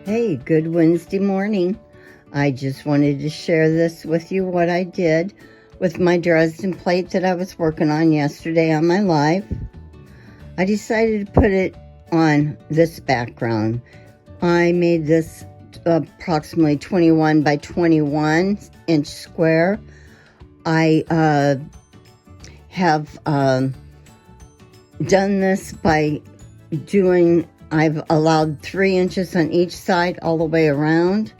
Hey, good Wednesday morning. I just wanted to share this with you, what I did with my Dresden plate that I was working on yesterday on my live. I decided to put it on this background. I made this approximately 21 by 21 inch square. I have done this by I've allowed 3 inches on each side all the way around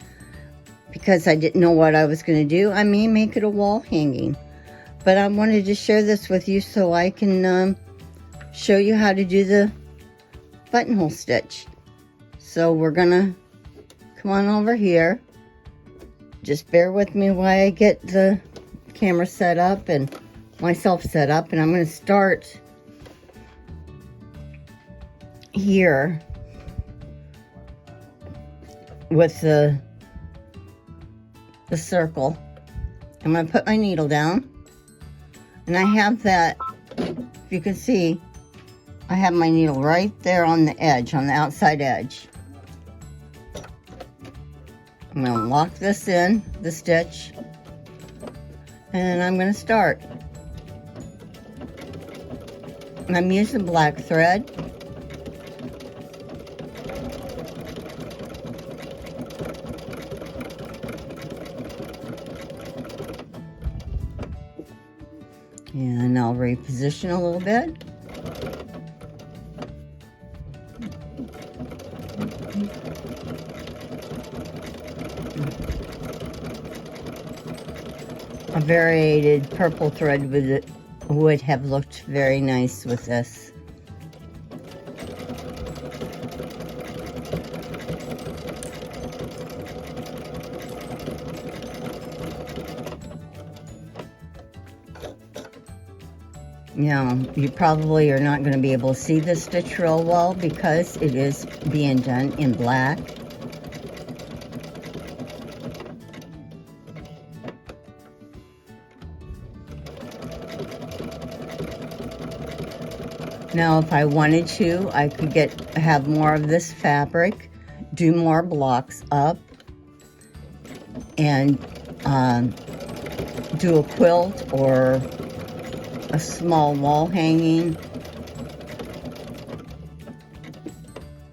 because I didn't know what I was going to do. I may make it a wall hanging, but I wanted to share this with you so I can show you how to do the buttonhole stitch. So we're gonna come on over here. Just bear with me while I get the camera set up and myself set up, and I'm going to start here with the circle. I'm going to put my needle down, and I have that, if you can see, I have my needle right there on the edge, on the outside edge. I'm going to lock this in, the stitch, and I'm going to start. And I'm using black thread. And I'll reposition a little bit. A variated purple thread would have looked very nice with this. Now, you probably are not going to be able to see the stitch real well because it is being done in black. Now, if I wanted to, I could have more of this fabric, do more blocks up, and do a quilt or a small wall hanging,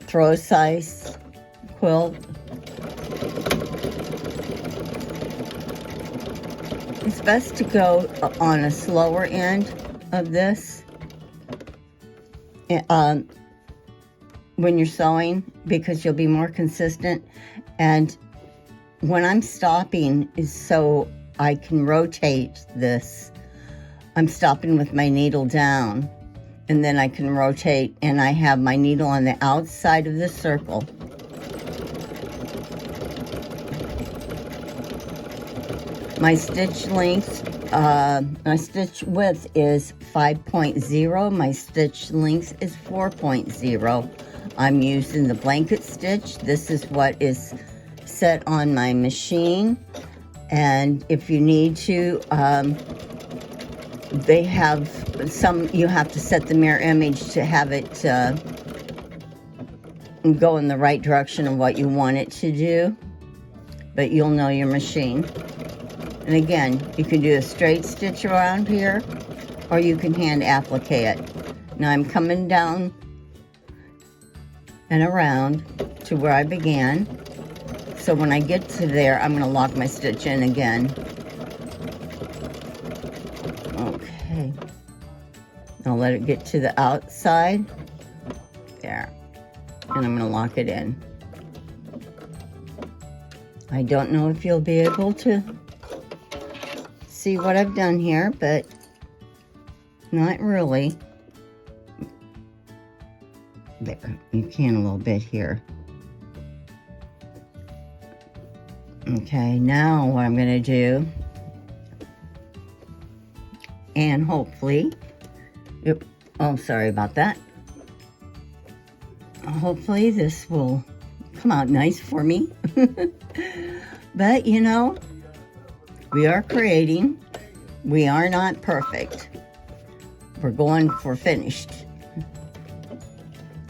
throw size quilt. It's best to go on a slower end of this when you're sewing, because you'll be more consistent. And when I'm stopping is so I can rotate this. I'm stopping with my needle down, and then I can rotate, and I have my needle on the outside of the circle. My stitch length, my stitch width is 5.0. My stitch length is 4.0. I'm using the blanket stitch. This is what is set on my machine. And if you need to, they have some, you have to set the mirror image to have it go in the right direction of what you want it to do. But you'll know your machine. And again, you can do a straight stitch around here, or you can hand applique it. Now I'm coming down and around to where I began. So when I get to there, I'm going to lock my stitch in again. Okay. I'll let it get to the outside. There. And I'm going to lock it in. I don't know if you'll be able to see what I've done here, but not really. There, you can a little bit here. Okay, now what I'm going to do, and hopefully, oh, sorry about that. Hopefully this will come out nice for me. But, you know, we are creating. We are not perfect. We're going for finished.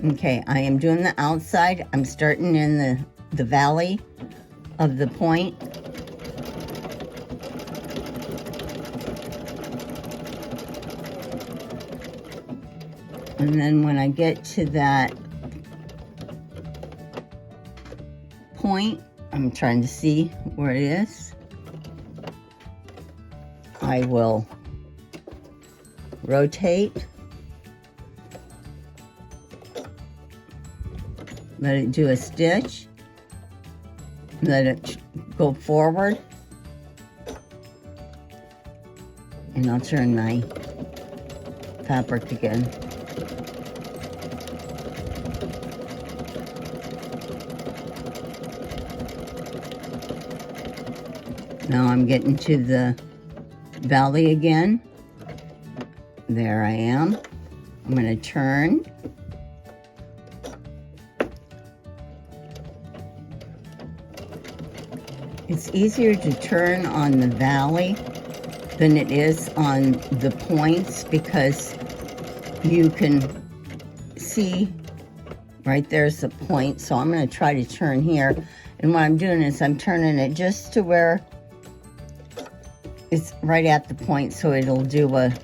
Okay, I am doing the outside. I'm starting in the the valley of the point. And then when I get to that point, I'm trying to see where it is, I will rotate, let it do a stitch, let it go forward, and I'll turn my fabric again. Now I'm getting to the valley again. There I am. I'm going to turn. It's easier to turn on the valley than it is on the points because you can see right there's the point. So I'm going to try to turn here. And what I'm doing is I'm turning it just to where it's right at the point, so it'll do a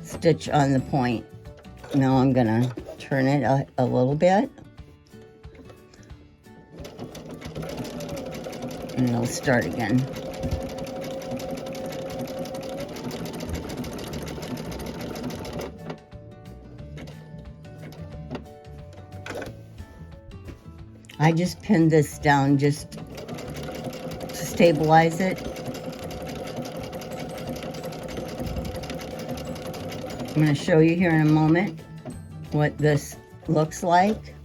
stitch on the point. Now I'm gonna turn it a little bit, and it'll start again. I just pinned this down just to stabilize it. I'm going to show you here in a moment what this looks like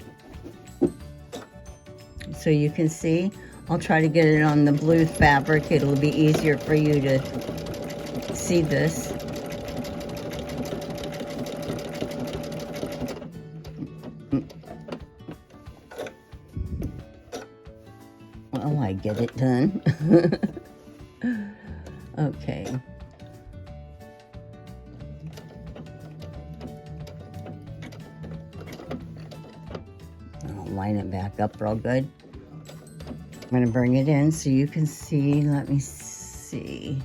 so you can see. I'll try to get it on the blue fabric. It'll be easier for you to see this. Well, I get it done. Okay. Line it back up real good. I'm going to bring it in so you can see. Let me see.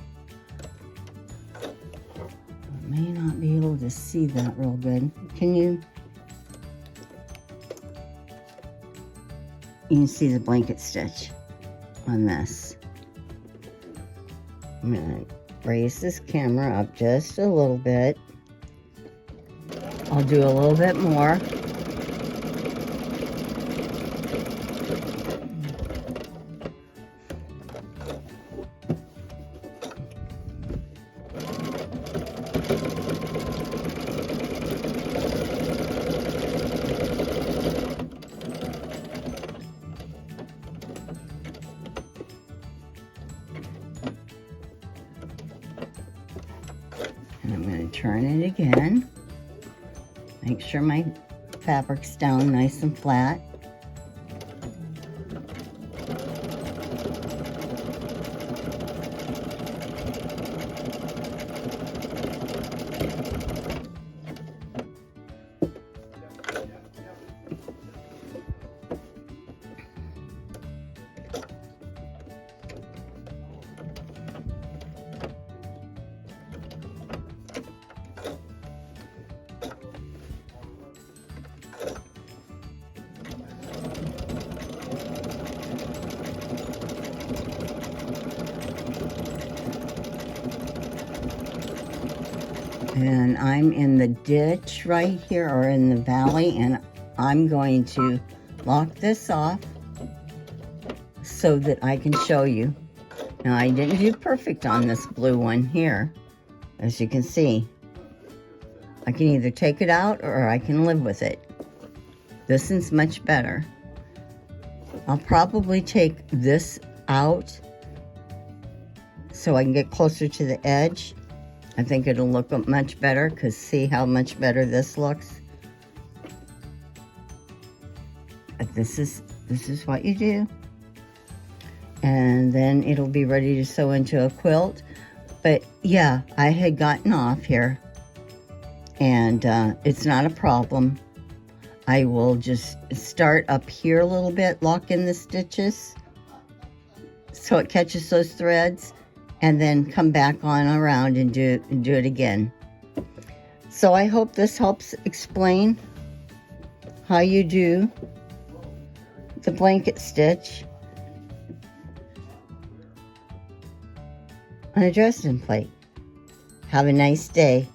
I may not be able to see that real good. Can you? You can see the blanket stitch on this. I'm going to raise this camera up just a little bit. I'll do a little bit more. And I'm going to turn it again. Make sure my fabric's down nice and flat. And I'm in the ditch right here, or in the valley, and I'm going to lock this off so that I can show you. Now, I didn't do perfect on this blue one here, as you can see. I can either take it out or I can live with it. This one's much better. I'll probably take this out so I can get closer to the edge. I think it'll look much better, because see how much better this looks? But this is what you do. And then it'll be ready to sew into a quilt. But yeah, I had gotten off here, and it's not a problem. I will just start up here a little bit, lock in the stitches so it catches those threads, and then come back on around and do it again. So I hope this helps explain how you do the blanket stitch on a Dresden plate. Have a nice day.